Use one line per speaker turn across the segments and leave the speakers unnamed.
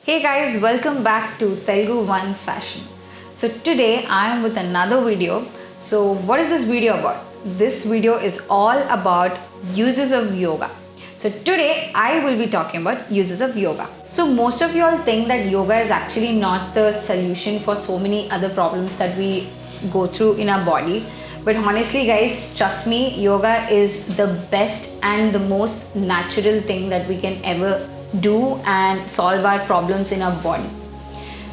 Hey guys, welcome back to Telugu One Fashion. So today I am with another video. So what is this video about? This video is all about uses of yoga. So today I will be talking about uses of yoga. So most of you all think that yoga is actually not the solution for so many other problems that we go through in our body. But honestly guys, trust me, yoga is the best and the most natural thing that we can ever do and solve our problems in our body.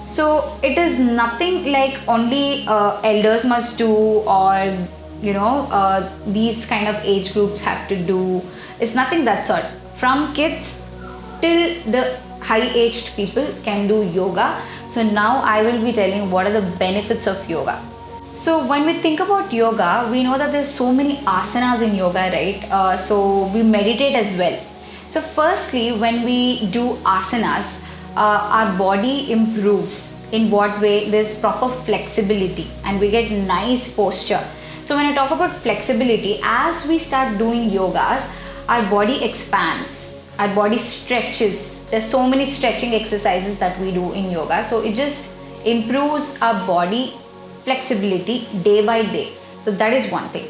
So it is nothing like only elders must do, or these kind of age groups have to do. It's nothing that sort. From kids till the high aged people can do yoga. So now I will be telling what are the benefits of yoga. So when we think about yoga, we know that there's so many asanas in yoga, right? So we meditate as well. So firstly, when we do asanas, our body improves. In what way? There's proper flexibility and we get nice posture. So when I talk about flexibility, as we start doing yogas, our body expands, our body stretches. There's so many stretching exercises that we do in yoga. So it just improves our body flexibility day by day. So that is one thing.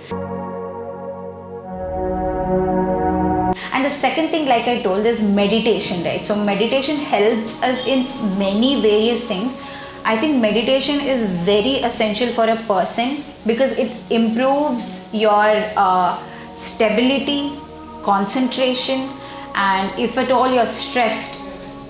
And the second thing, like I told, is meditation, right? So meditation helps us in many various things. I think meditation is very essential for a person because it improves your stability, concentration, and if at all you're stressed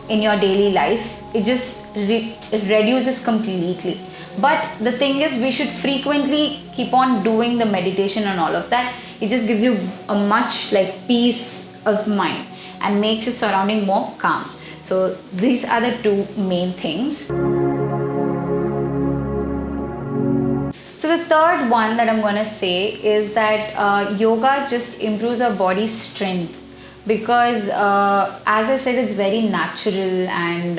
in your daily life, it just reduces completely. But the thing is, we should frequently keep on doing the meditation and all of that. It just gives you a much like peace of mind and makes your surrounding more calm. So these are the two main things. So the third one that I'm going to say is that yoga just improves our body strength, because as I said, it's very natural, and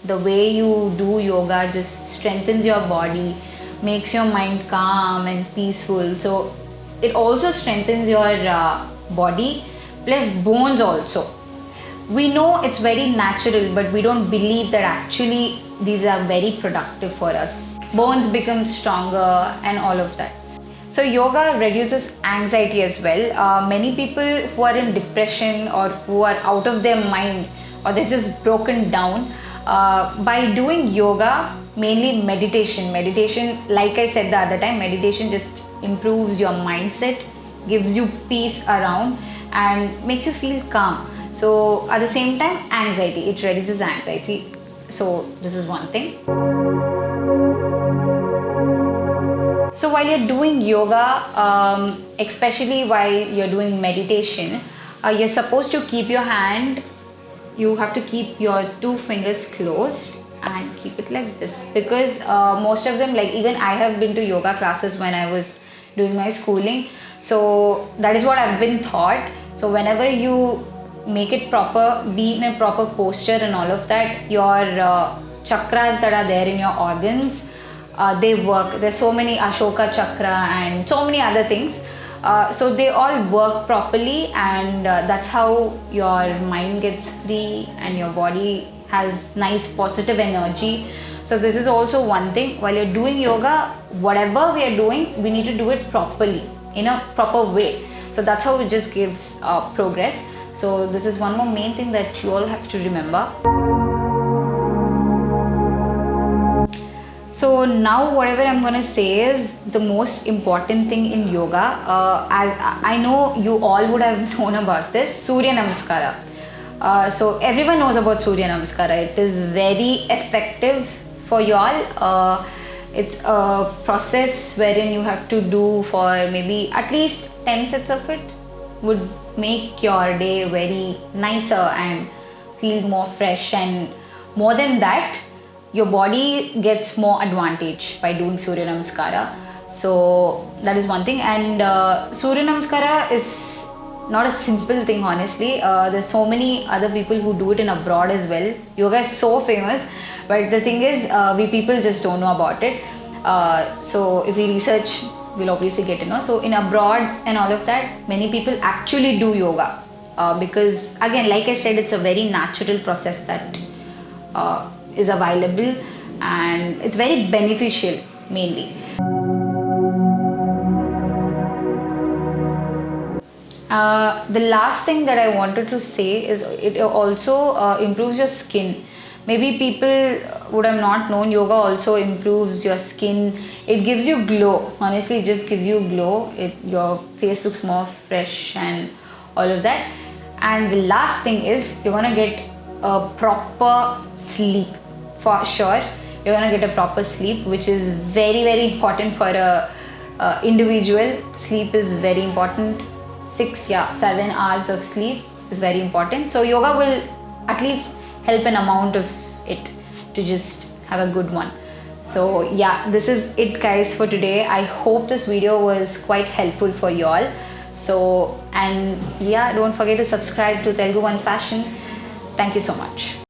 the way you do yoga just strengthens your body, makes your mind calm and peaceful. So it also strengthens your body plus bones also. We know it's very natural, but we don't believe that actually these are very productive for us. Bones become stronger and all of that. So yoga reduces anxiety as well. Many people who are in depression or who are out of their mind, or they're just broken down, by doing yoga, mainly meditation, like I said the other time, meditation just improves your mindset, gives you peace around and makes you feel calm. So at the same time, anxiety, it reduces anxiety. So this is one thing. So while you're doing yoga, especially while you're doing meditation, you're supposed to keep your hand, you have to keep your two fingers closed and keep it like this, because most of them, like even I have been to yoga classes when I was doing my schooling. So that is what I've been taught. So whenever you make it proper, be in a proper posture and all of that, your chakras that are there in your organs, they work. There's so many Ashoka chakra and so many other things. So they all work properly, and that's how your mind gets free and your body has nice positive energy. So this is also one thing. While you're doing yoga, whatever we are doing, we need to do it properly, in a proper way. So that's how it just gives progress. So this is one more main thing that you all have to remember. So now whatever I'm going to say is the most important thing in yoga. As I know you all would have known about this, Surya Namaskara. So everyone knows about Surya Namaskara. It is very effective for y'all. It's a process wherein you have to do for maybe at least 10 sets of it. Would make your day very nicer and feel more fresh, and more than that, your body gets more advantage by doing Surya Namaskara. So that is one thing. And Surya Namaskara is not a simple thing, honestly. There's so many other people who do it in abroad as well. Yoga is so famous, but the thing is, we people just don't know about it. So if we research, we'll obviously get to know. So in abroad and all of that, many people actually do yoga because again, like I said, it's a very natural process that is available, and it's very beneficial mainly. The last thing that I wanted to say is it also improves your skin. Maybe people would have not known yoga also improves your skin. It gives you glow. Honestly, it just gives you glow. Your face looks more fresh and all of that. And the last thing is you're gonna get a proper sleep for sure. You're gonna get a proper sleep, which is very, very important for a individual. Sleep is very important. 7 hours of sleep is very important. So yoga will at least help an amount of it to just have a good one. So yeah, this is it guys for today. I hope this video was quite helpful for you all. So, and yeah, don't forget to subscribe to Telugu One Fashion. Thank you so much.